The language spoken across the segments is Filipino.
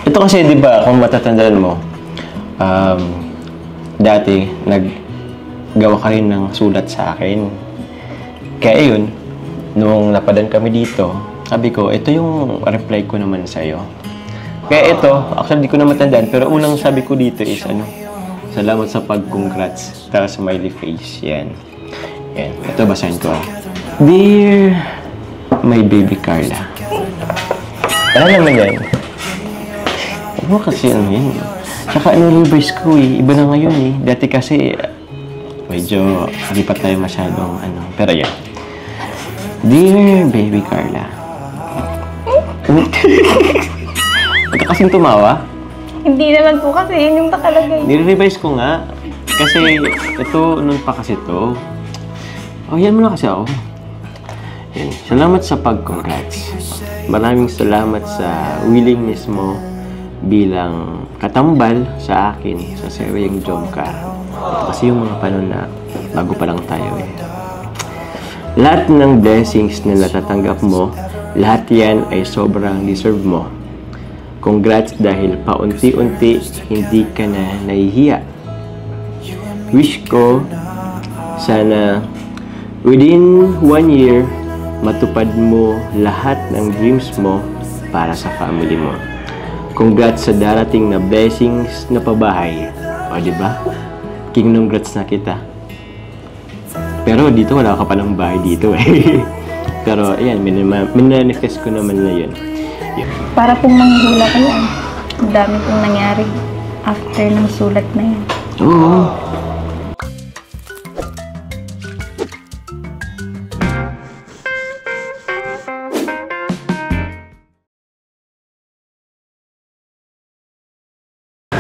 Ito kasi, di ba, kung matatandaan mo, dati, naggawa ka rin ng sulat sa akin. Kaya yun, nung napadan kami dito, sabi ko, ito yung reply ko naman sa'yo. Kaya ito, actually, di ko na matandaan, pero unang sabi ko dito is, salamat sa pag-congrats. Tapos smiley face, yan. Yan, ito basahin ko. Dear, my baby Carla. Ano naman yan? Huwag mo kasi yan. Tsaka reverse ko iba na ngayon Dati kasi, medyo hindi pa tayo masyadong Pero yan. Dear baby Carla. Huwag ka kasing tumawa. Hindi naman po kasi yun yung nakalagay. Nire-revise ko nga. Kasi ito, noon pa kasi ito. Yan mo na kasi ako. Yan. Salamat sa pag-congrats. Maraming salamat sa willingness mo bilang katambal sa akin sa seryeng Jomcar. Ito kasi yung mga panon na bago pa lang tayo Lahat ng blessings na natatanggap mo, lahat yan ay sobrang deserve mo. Congrats dahil paunti-unti hindi ka na nahihiya. Wish ko sana within 1 year matupad mo lahat ng dreams mo para sa family mo. Congrats sa darating na blessings na pabahay. O diba? Congrats na kita. Pero dito wala ka pa ng bahay dito Pero ayan, minanifest ko naman na yun. Para pong manghula kayo Ang dami pong nangyari after ng sulat na yan. Oo.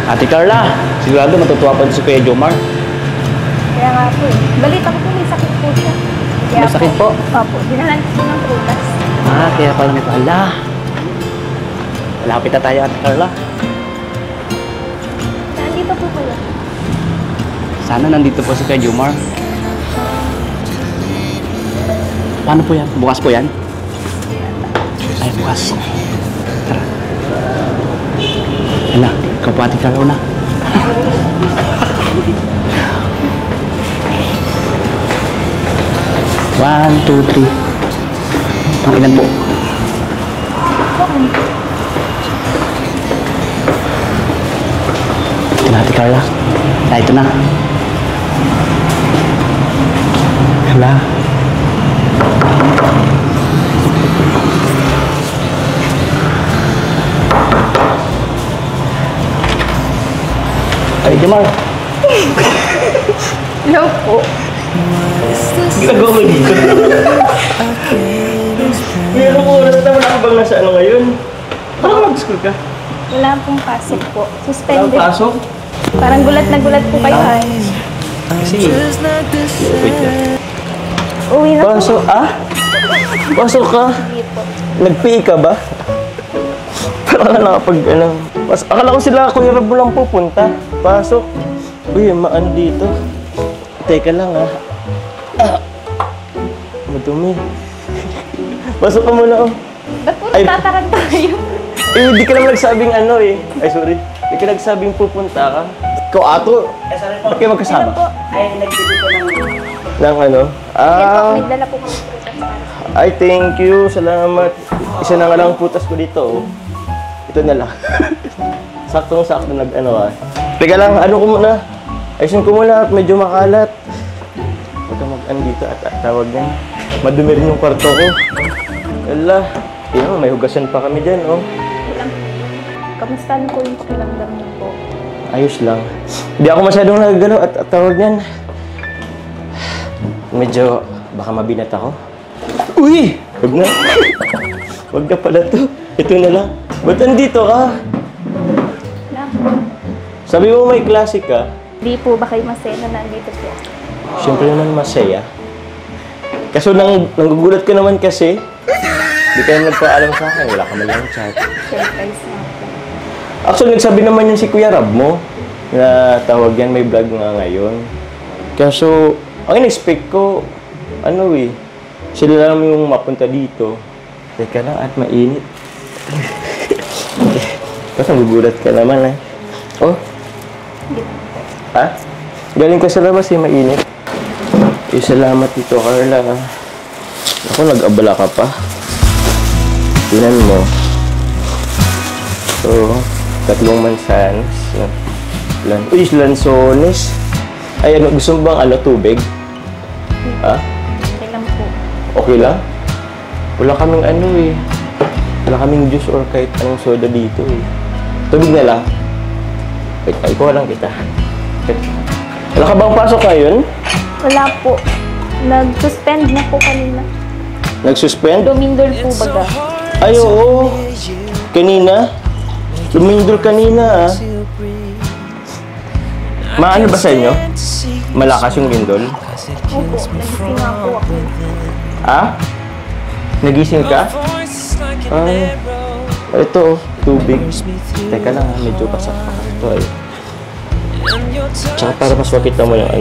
Ate Carla, sigurado matutuwa pa si Kuya Jomar. Kaya nga po Balita ko po may sakit po siya. Kaya May sakit po? Opo, dinalan ko ng prutas. Kaya pala may pala. Malapit na tayo, Ate Carla. Nandito po pala. Sana nandito po si Kuya Jomar. Paano po yan? Bukas po yan? Ay, bukas. Tara. Hala, ikaw po, Ate Carla, una. One, two, three. Pangilan po. Ito na, Ate Carla. Ito na. Hala. Ay, Jomar. Hello po. Ginagawa mo dito. Mayroong oras na wala ka bang nasa ngayon? Parang mag-school ka? Wala pong pasok po. Walang Suspended. pasok? Parang gulat na gulat po kayo Kasi, wait lang. Uwi na po. Pasok, Pasok ka? Hindi po. Nag-PE ka ba? Parang ka nakapag, akala ko sila Kuya Rob lang pupunta. Pasok. Uy, dito. Teka lang, madumi. Pasok ka muna, Ba't po nagtataranta kayo? Hindi ka naman nagsabing Ay, sorry. Hindi ka nagsabing pupunta ka. Ikaw, Ato. Ba't kayo magkasama? Hello po. Ay, nagbili ko ng... Ng Hindi po, may dala po kami prutas para. Ay, thank you. Salamat. Isa na nga lang ang putas ko dito, Ito na lang. Saktong-sakto Teka lang, ko muna. Ayusin ko muna at medyo makalat. Huwag ka dito at tawag niyan. Madumi rin yung kwarto ko. Wala. May hugasan pa kami dyan, Kamusta po yung pakiramdam niyo po? Ayos lang. Hindi ako masyadong nagagalaw at tawag niyan. Medyo, baka mabinat ako. Uy! Huwag na. Huwag na pala to. Ito na lang. Ba't nandito ka? Wala. Sabi mo may klase ka. Di po ba kayo masaya na nandito po? Siyempre naman masaya. Kaso nanggugulat ka naman kasi. Di ka naman nagpaalam sa akin. Wala ka man lang chat. Surprise na po. Actually, nagsabi naman yun si Kuya Rob mo. Na tawag yan, may vlog nga ngayon. Kaso, ang in-expect ko, sila lang yung mapunta dito. Teka lang at mainit. Kasi nagugulat ka naman eh. Oh? Ha? Galing ka sa labas eh, mainit. Eh, salamat dito, Carla. Ako, nag-abala ka pa. Tinan mo. So, 3 mansanas. Uy, lansones. Ay, ano, gusto mo bang tubig? Ha? Okay lang po. Okay lang? Wala kaming wala kaming juice or kahit anong soda dito eh. Tubig na lang. Wait, ikaw lang kita. Wala ka bang pasok ngayon? Wala po. Nag-suspend na po kanina. Nag-suspend? Lumindol po baga. Ay, oo. Kanina? Lumindol kanina, ah. Maano ba sa inyo? Malakas yung lindol? Opo, nagising nga po ako. Ah? Nagising ka? Ay. Ito, tubig. Teka lang, ha. Medyo pasak pa. Ito, ay. Tsaka para mas makita mo yung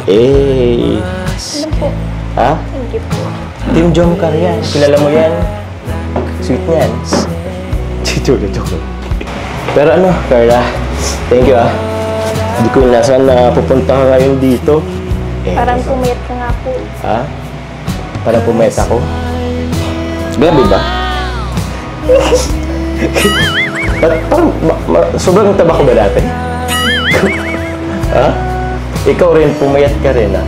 Eh. Ano po? Ha? Thank you po. Team Jomcar yan. Kilala mo yan? Sweet niyan. Joke. Pero Carla, thank you ah. Hindi ko inasahan na pupunta ka ngayon dito. Parang pumayat ka nga po. Ha? Parang pumayat ako? Grabe ba? Parang sobrang taba ko ba dati? Ha? Ikaw rin, pumayat ka rin ah.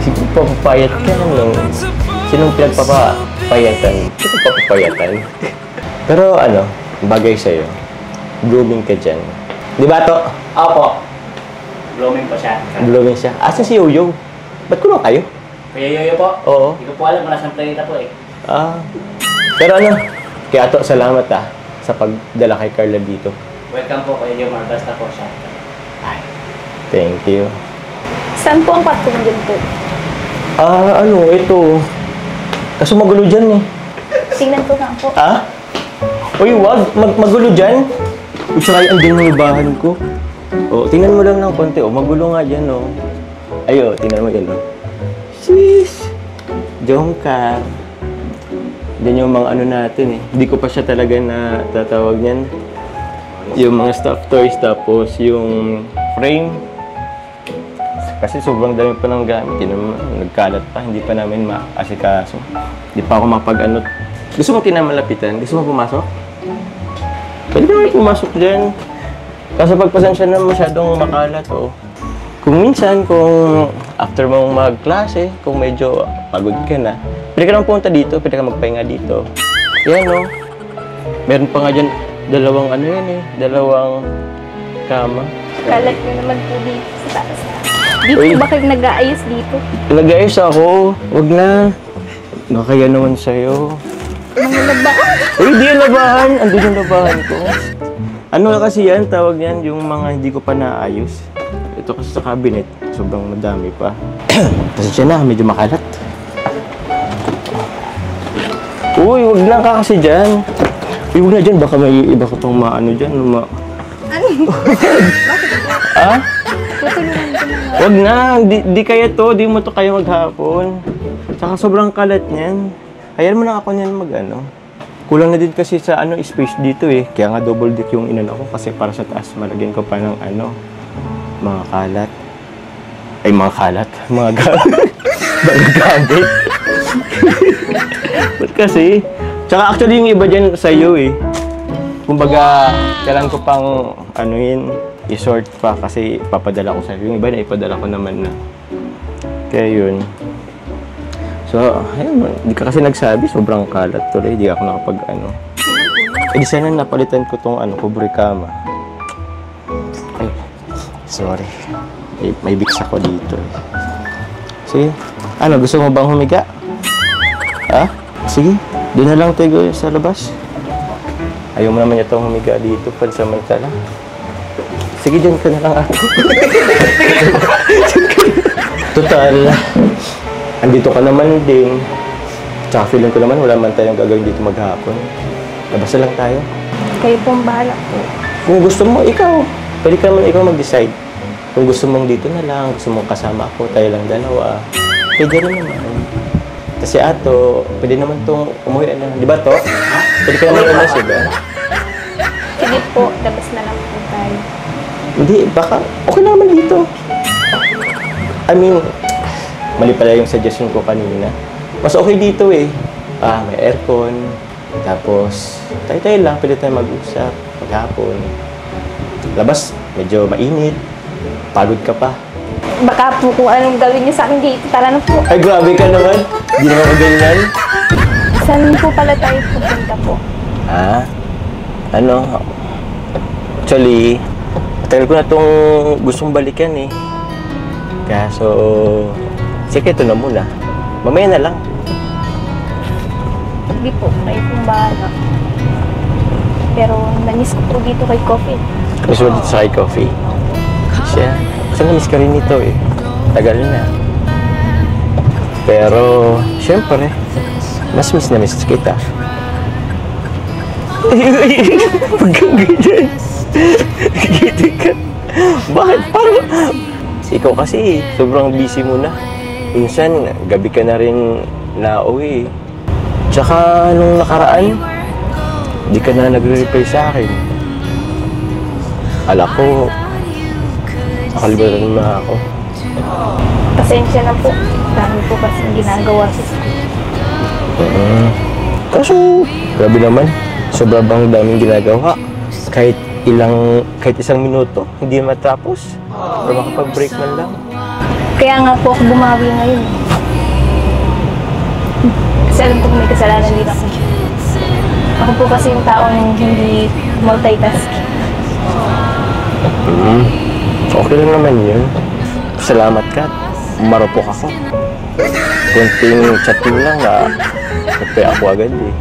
Siguro papapayat ka nung... Sinong pinagpapapayatan? Sinong papapayatan? Pero bagay sa'yo. Blooming ka dyan. Di ba to? Opo. Blooming po siya. Blooming siya. Asan si Yoyo? Ba't kulang kayo? Kuya Yoyo po? Oo. Hindi ko po alam kung nasaan planeta po eh. Pero kaya to, salamat sa pagdala kay Carla dito. Welcome po Kuya Jomar. Basta po siya. Ay, thank you. Saan po ang patungin po? Ito. Kaso magulo dyan eh. Tingnan ko nga po. Uy, wag. Magulo dyan. Uy, saka yung andyan ng ibahan ko. Tingnan mo lang ng konti. Magulo nga dyan, Ayo, tingnan mo yan, Sis! Jomcar. Yan yung mga natin eh. Hindi ko pa siya talaga natatawag niyan. Yung mga stuffed toys, tapos yung frame. Kasi sobrang dami pa ng gamit. Nagkalat pa, hindi pa namin maasikaso. Hindi pa ako Gusto mo tinamalapitan? Gusto mo pumasok? Pwede ka naman pumasok dyan. Kaso pagpasensya na masyadong makalat, Kung minsan, kung after mong magklase, kung medyo pagod ka na, pwede ka naman pumunta dito, pwede ka magpahinga dito. Yan, Meron pa nga dyan, dalawang dalawang kama. Kalat nyo naman po dito sa taas. Di po Uy. ba kayo nag-aayos dito? Nag-ayos ako. Wag na. Nakaya naman sa'yo. Mga labahan. Uy, di yung labahan. Andun yung labahan ko. Kasi yan, tawag yan, yung mga hindi ko pa naayos. Ito kasi sa cabinet, sobrang madami pa. Kasi siya na, medyo makalat. Uy, wag lang ka kasi dyan. Uy, wag na dyan, baka may iba ko itong dyan. Ano? Ha? Tutulungan ko na. Wag na, di kaya to, di mo to kaya maghapon. Tsaka sobrang kalat niyan. Hayaan mo na ako niyan Kulang na din kasi sa space dito eh. Kaya nga double deck yung ko kasi para sa taas malagyan ko pa ng mga kalat. Ay, mga kalat. Mga gamit. Ba't kasi? Tsaka actually yung iba dyan sa'yo eh. Kumbaga, kailangan ko pang i-sort pa kasi papadala ko sa'yo. Yung iba na ipadala ko naman na. Kaya yun. So, ayun, di ka kasi nagsabi, sobrang kalat tuloy. Di ako nakapag di sana napalitan ko tong kubre kama. Ay, sorry. May biks ako dito. Sige, gusto mo bang humiga? Sige, doon na lang tayo sa labas. Ayaw mo naman itong humiga dito, pansamantala. Sige, dyan ka na lang ako. Total, andito ka naman din. Tsaka feeling ko naman wala man tayong gagawin dito maghapon. Labas na lang tayo. Kayo pong bahala po. Kung gusto mo, ikaw. Pwede ka naman ikaw mag-decide. Kung gusto mong dito na lang, gusto mong kasama ako, tayo lang dalawa. Pwede rin naman. Kasi pwede naman itong umuwi na. Di ba to? Pwede ka naman umas, diba? Hindi, baka okay naman dito. I mean, mali pala yung suggestion ko kanina. Mas okay dito eh. May aircon. Tapos, tayo-tayo lang. Pwede tayo mag-usap. Maghapon. Labas, medyo mainit. Pagod ka pa. Baka po kung anong gawin niyo sa akin dito. Tara na po. Ay, grabe ka naman. Hindi naman ako ganyan. Saan po pala tayo pupunta po? Actually, matagal ko na itong gustong balikan eh. Kaso, sige, ito na muna. Mamaya na lang. Hindi po, kayo pong bahala. Pero namiss ko po dito kay Coffee. Gusto mo dito sa kay Coffee? Siya, kasi namiss ka rin ito eh. Tagal na. Pero, syempre, mas miss na miss kita. Huwag kang ganyan. Giti ka. Bakit? Parang, ikaw kasi, sobrang busy mo na. Minsan, gabi ka na rin nauwi. Tsaka, nung nakaraan, di ka na nagre-reply sa akin. Ala ko, nakalimutan mo na ako. Pasensya na po. Dami po kasi ginagawa sa school. Kaso, grabe naman. Sobrang daming ginagawa. Kahit isang minuto, hindi matapos. Pero makapag-break man lang. Kaya nga po ako bumawi ngayon. Kasi alam ko may kasalanan din ako. Ako po kasi yung tao na hindi multitask. Okay lang naman yun. Salamat ka. Marupok ako. Kunting chat mo lang na nagpay ako agad eh.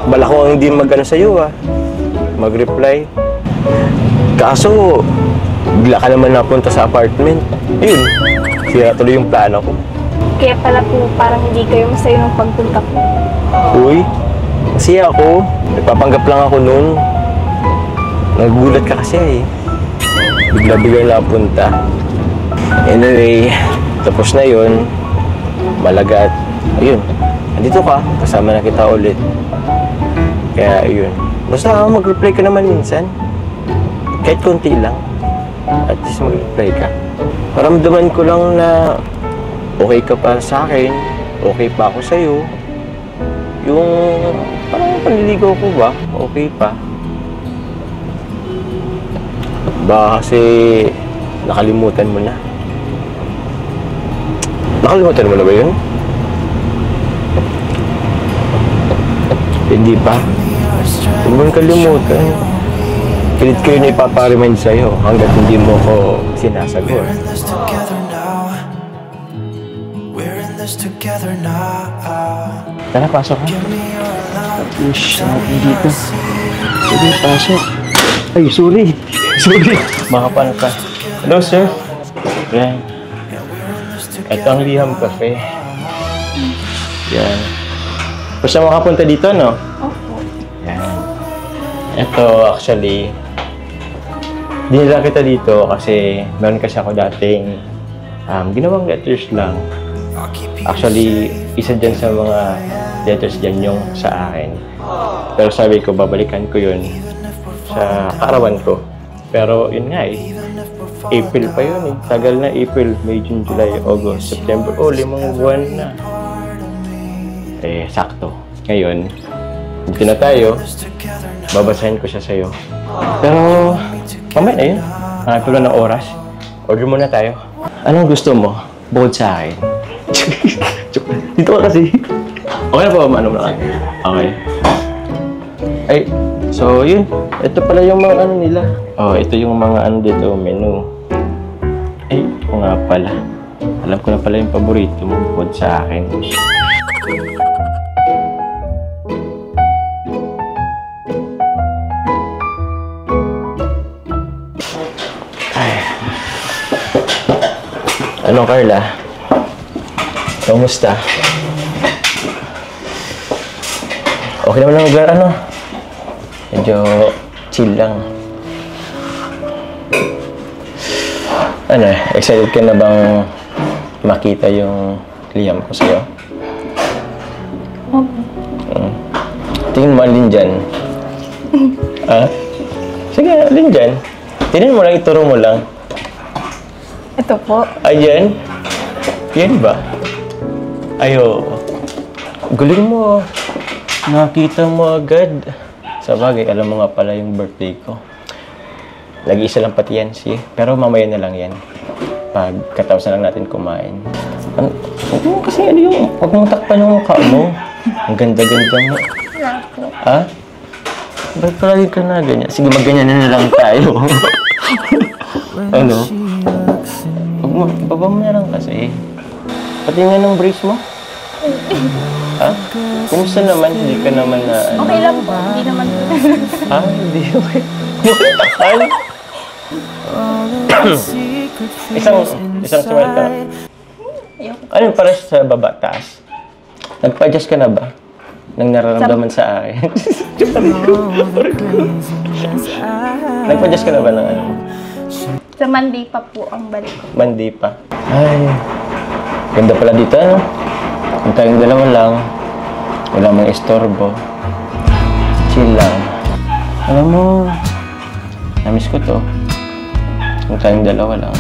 Bala ko ang hindi mag-ano sa'yo mag-reply. Kaso, bigla ka naman napunta sa apartment. Yun, sira tuloy yung plano ko. Kaya pala po parang hindi kayo masaya nung pagpunta ko. Uy, masaya ako. Nagpapanggap lang ako noon. Nagugulat ka kasi eh. Bigla-bigla napunta. Anyway, tapos na yun. Malaga at ayun, andito ka. Kasama na kita ulit. Kaya ayun. Basta mag-reply ka naman minsan. Kahit konti lang. At least mag-reply ka. Paramdaman ko lang na okay ka pa sa akin. Okay pa ako sa'yo. Yung parang panliligaw ko ba? Okay pa. Baka kasi nakalimutan mo na. Nakalimutan mo na ba yun? Hindi pa. Huwag mong kalimutan. Pilit ko yun ipapariman sa'yo hanggat hindi mo ko sinasagot. Tara, pasok ka. Push natin dito. Sige, pasok. Ay, sorry. Sorry. Makapan ka. Hello, sir. Yan. Ito ang Liham Cafe. Yan. Basta makapunta dito, no? Opo. Yan. Ito, actually, dinala kita dito kasi meron kasi ako dating ginawang letters lang. Actually, isa dyan sa mga letters dyan yung sa akin. Pero sabi ko, babalikan ko yun sa kaarawan ko. Pero yun nga eh, April pa yun eh. Tagal na April, May, June, July, August, September. Oh, 5 buwan na. Eh, sakto. Ngayon, dito na tayo. Babasahin ko siya sa'yo. Pero, mamaya na yun. Hanap ko lang ng oras. Order muna tayo. Anong gusto mo? Bukod sa akin. Dito ka kasi. Okay na po, ano mo na. Okay. Ay, so yun. Ito pala yung mga ano nila. Oh, ito yung mga ano dito, menu. Ay, ito nga pala. Alam ko na pala yung paborito mo bukod sa akin. Ano, Carla? Kamusta? Okay naman ang lugar, ano? Medyo chill lang. Ano, excited ka na bang makita yung Liam ko sa'yo? Tingin mo, alin dyan? Ha? Sige, alin dyan? Tinan mo lang, ituro mo lang. Ito po. Ayan. Yan ba? Ayo. Galing mo. Nakita mo agad. Sa bagay, alam mo nga pala yung birthday ko. Nag-iisa lang pati yan, si. Pero mamaya na lang yan. Pagkatapos na lang natin kumain. Kasi ano yung, huwag mong takpan yung mukha mo. Ang ganda-ganda mo. Wala po. Ha? Ba't palagi ka na ganyan? Sige, magganyan na lang tayo. Ano? Huwag mo, baba mo na lang kasi. Pati nga ng brace mo? Ha? Kumusta naman? Hindi ka naman na... Ano? Okay lang po. Hindi naman po. Ha? Hindi okay. Ano? Isang smile ka. Ano para sa baba, taas? Nagpa-adjust ka na ba? Nang nararamdaman sa akin? Nagpa-adjust ka na ba ng ano? Sa Monday pa po ang balik ko. Monday pa. Ay, ganda pala dito, ano? Kung tayong dalawa lang, wala mang istorbo. Chill lang. Alam mo, namiss ko to. Kung tayong dalawa lang.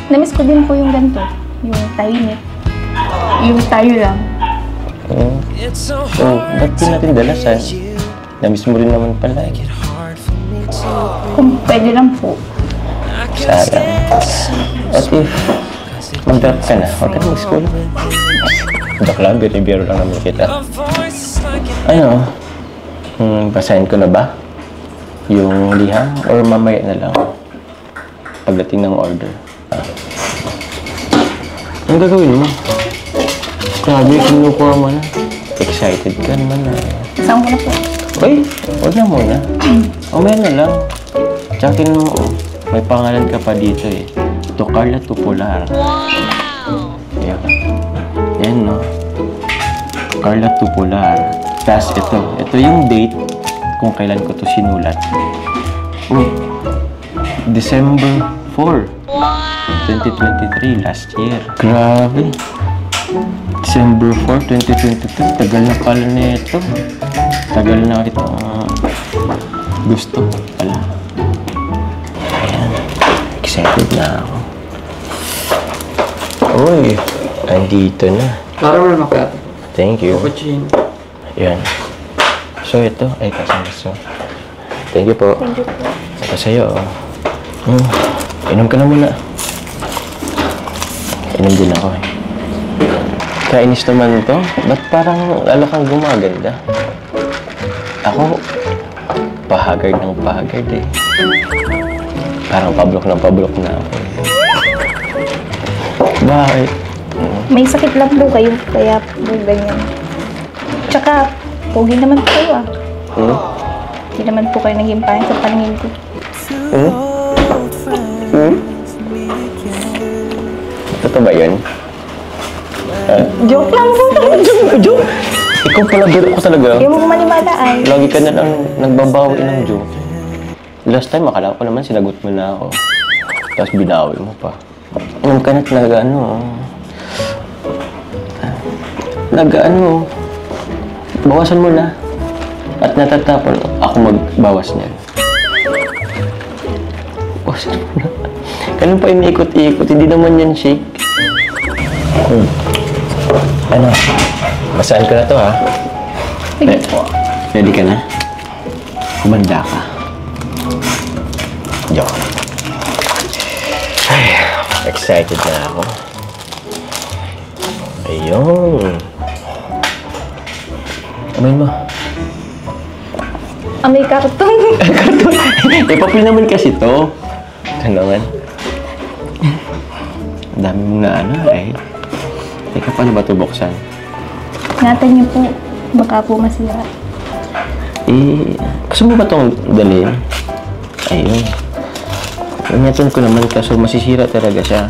Namiss ko din po yung ganito. Yung tahimik. Yung tayo lang. Oh, ba't di natin dalasan? Namiss mo rin naman pala. Kung pwede lang po. Sayang. At if mag-drop ka na, huwag ka na mag-school. Joke lang, biro lang naman kita. Ano? Basahin ko na ba? Yung liham? Or mamaya na lang? Pagdating ng order. Anong gagawin mo? Grabe, kinukuha mo na. Excited ka naman na. Saan ko na po? Uy, huwag na muna. Mamaya na lang. Tsaka tingnan mo, oh, may pangalan ka pa dito eh. To Carla Tupular. Wow! Ayan. Yan, no? Carla Tupular. Tapos ito yung date kung kailan ko to sinulat. Uy, December 4, 2023, last year. Grabe. December 4, 2022. Tagal na pala nito. Tagal na kita gusto pala. Ayan. Excited na ako. Uy, andito na. Para mo naman kaya. Thank you. Cappuccino. Ayan. So ito, ay kasama. Thank you po. Thank you po. Ito sa'yo. Inom ka na muna. Inom din ako eh. Kainis naman ito. Ba't parang lalo kang gumaganda? Ako, pahagard ng pahagard eh. Parang pablok ng pablok na ako. Bakit? May sakit lang po kayo, kaya po ganyan. Tsaka, pogi naman po kayo ah. Hindi naman po kayo naging pangit sa paningin ko. Totoo ba yun? Joke lang po. Joke? Ikaw pala, biro ko talaga. Hindi mo maniwala ay. Lagi ka na lang nagbabawi ng joke. Last time, akala ko naman sinagot mo na ako. Tapos binawi mo pa. Inom ka na talaga, bawasan mo na. At natatapon ako magbawas niyan. Bawasan mo na. Ganun pa iniikot-ikot, hindi naman yan shake. Ano? Basahan ko na to, ha? Sige po. Ready ka na? Kumanda ka. Joke. Ay, excited na ako. Ayun. Amoy mo. Amoy karton. Ipapil naman kasi to. Ito naman. Ang dami mong eh. Teka, paano ba ito buksan? Ingatan niyo po. Baka po masira. Gusto mo ba itong dalhin? Ayun. Ingatan ko naman kaso masisira talaga siya.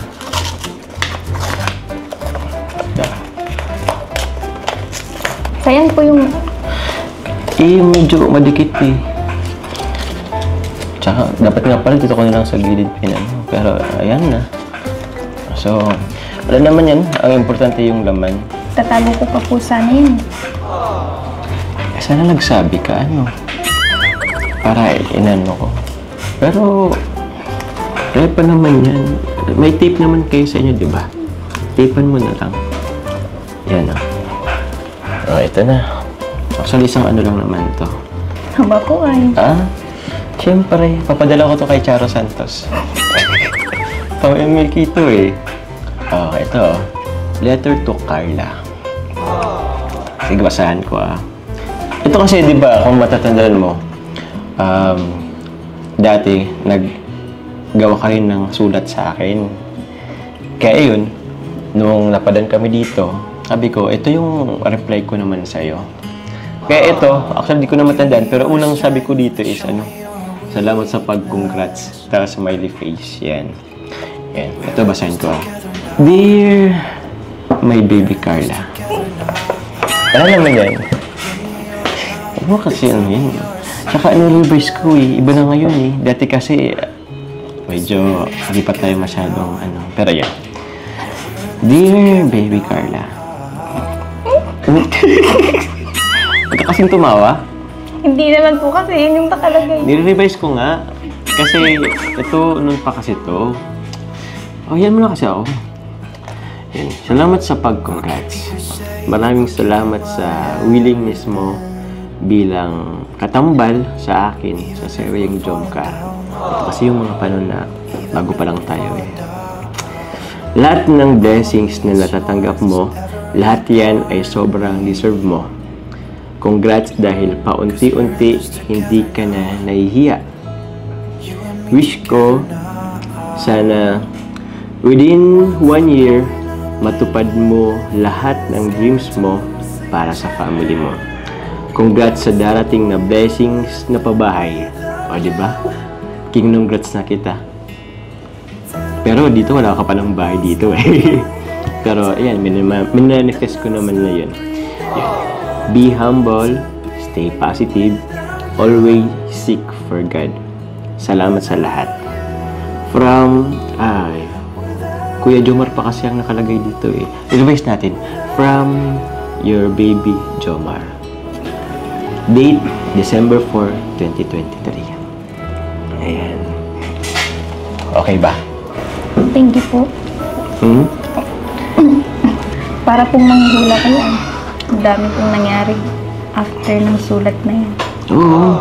Sayang po yung... Medyo madikit eh. Tsaka, dapat nga pala dito ko na lang sa gilid pinano. Pero, ayan na. So, wala naman yan. Ang importante yung laman. Tatago ko pa po sana yun. Sana nagsabi ka, Para inano ko. Pero, kaya pa naman yan. May tape naman kayo sa inyo, di ba? Tapean mo na lang. Yan, oh. Oh, ito na. Actually, isang ano lang naman to. Haba po ay. Ah? Siyempre, papadala ko to kay Charo Santos. Pang-MLK to eh. Oh, ito. Letter to Carla. Sige, basahan ko ah. Ito kasi, di ba, kung matatandaan mo, dati, naggawa ka rin ng sulat sa akin. Kaya yun, nung napadan kami dito, sabi ko, ito yung reply ko naman sa'yo. Kaya ito, actually, di ko na matandaan, pero unang sabi ko dito is, salamat sa pag-congrats. Tapos smiley face. Yan. Yan. Ito, basahin ko. Dear my baby Carla. Ano naman yan? Huwag mo kasi yan. Tsaka reverse ko eh. Iba na ngayon eh. Dati kasi, medyo hindi pa tayo masyadong Pero yan. Dear baby Carla. Huwag ka kasing tumawa. Hindi naman po kasi yun yung nakalagay. Nire-revise ko nga. Kasi, ito, noon pa kasi ito. Oh, yan mo na kasi ako. Yan. Salamat sa pag-congrats. Maraming salamat sa willingness mo bilang katambal sa akin sa seryeng Jomcar. Kasi yung mga panon na bago pa lang tayo eh. Lahat ng blessings na natatanggap mo, lahat yan ay sobrang deserve mo. Congrats dahil paunti-unti hindi ka na nahihiya. Wish ko sana within 1 year matupad mo lahat ng dreams mo para sa family mo. Congrats sa darating na blessings na pabahay. O diba? Congrats na kita. Pero dito wala ka pa ng bahay dito eh. Pero ayan, minanifest ko naman na yun. Yeah. Be humble, stay positive, always seek for God. Salamat sa lahat. From, Kuya Jomar pa kasi ang nakalagay dito eh. Revise natin. From your baby Jomar. Date, December 4, 2023. Ayan. Okay ba? Thank you po. Para pong manghula kayo. Ang dami pong nangyari after ng sulat na yan. Oo.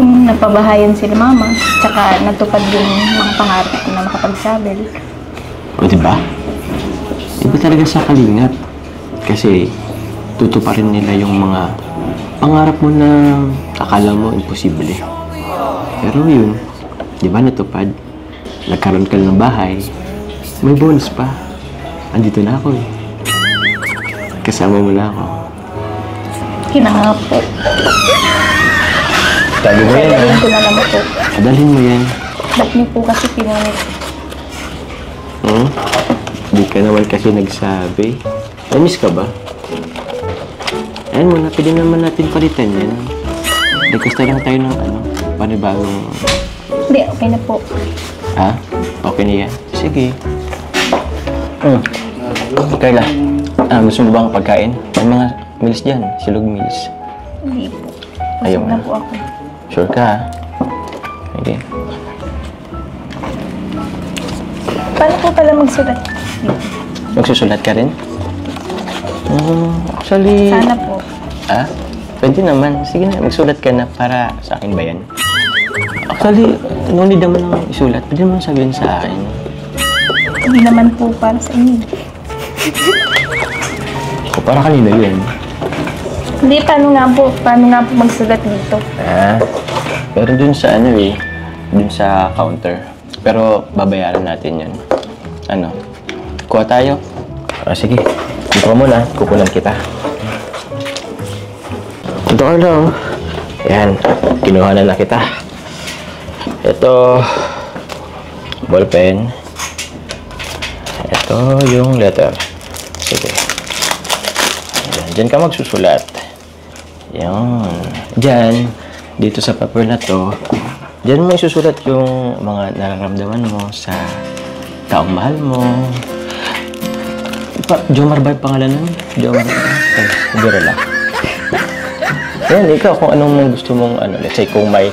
Yung napabahayan sila mama, tsaka natupad yung mga pangarap ko na makapagsabil. O diba? Iba talaga sa Kalingap. Kasi tutuparin nila yung mga pangarap mo na akala mo imposible. Pero yun, di ba natupad? Nagkaroon ka ng bahay, may bonus pa. Andito na ako eh. Kasama mo na ako. Kinangap po. Sabi mo yan, Dadalhin ko na naman po. Adalhin mo yan. Ba't niyo po kasi pinunit? Di ka naman kasi nagsabi. Namiss ka ba? Ayan muna, pwede naman natin palitan yan. Requesta lang tayo ng panibagong... Hindi, okay na po. Ha? Okay na yan? Sige. Carla, gusto mo bang pagkain? May mga meals dyan, silog meals. Hindi po. Ayaw Busog na. na po ako. Sure ka, ha? Okay. Paano po pala magsulat? Magsusulat ka rin? Actually... Sana po. Pwede naman. Sige na, magsulat ka na para sa akin ba yan? Actually, no need naman ng isulat. Pwede naman sabihin sa akin. Hindi naman po para sa inyo. O, para kanina yun. Hindi, paano nga po magsulat dito? Pero dun sa dun sa counter. Pero babayaran natin yan. Kuha tayo. Sige. Dito ka muna. Kukunan kita. Ito ka lang. Yan. Kinuha na kita. Ito. Ballpen. Ito yung letter. Sige. Diyan ka magsusulat. Yan. Diyan. Dito sa paper na to. Diyan mo isusulat yung mga nararamdaman mo sa taong mahal mo. Jomar ba yung pangalan nun? Jomar ba? Biro lang. Yan, ikaw kung anong gusto mong let's say kung may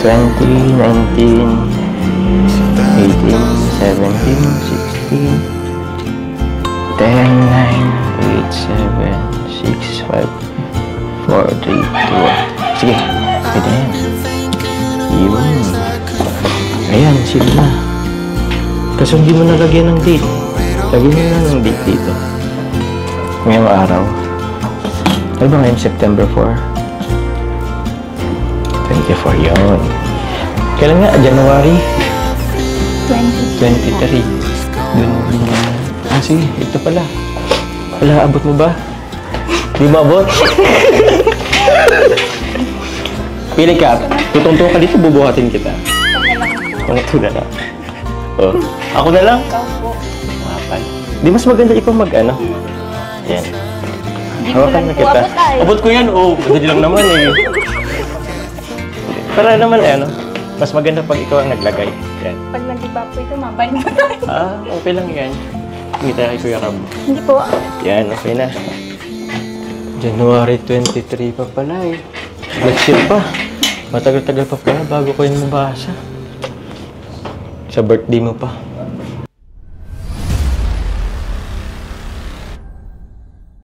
20, 19, 18, 17, 16, 10, 9, 8, 7, 6, 5, 4, 3, 2, 1. Sige, pwede na yan. Yun. Ayan, sige na. Kaso hindi mo nalagyan ng date. Lagyan mo na ng date dito. Ngayong araw. Ano ba ngayon? September 4? 24 yun. Kailan nga? January 23. Dun. Sige, ito pala. Wala, abot mo ba? Di ba abot? Pili ka. Tutungtong ka dito, bubuhatin kita. Ito na lang. Oh. Ako na lang? Mapal. Di mas maganda ikaw mag-ano? Yan. Hawakan na kita. Abot ko yan, oh. Madali lang naman eh. Para naman ano, mas maganda pag ikaw ang naglagay. Yan. Pag nag-iba po ito, mabalik na tayo. Okay lang yan. Kita kay Kuya Rab. Hindi po. Yan, okay na. January 23 pa pala eh. Next year pa. Matagal-tagal pa pala bago ko yung mabasa. Sa birthday mo pa.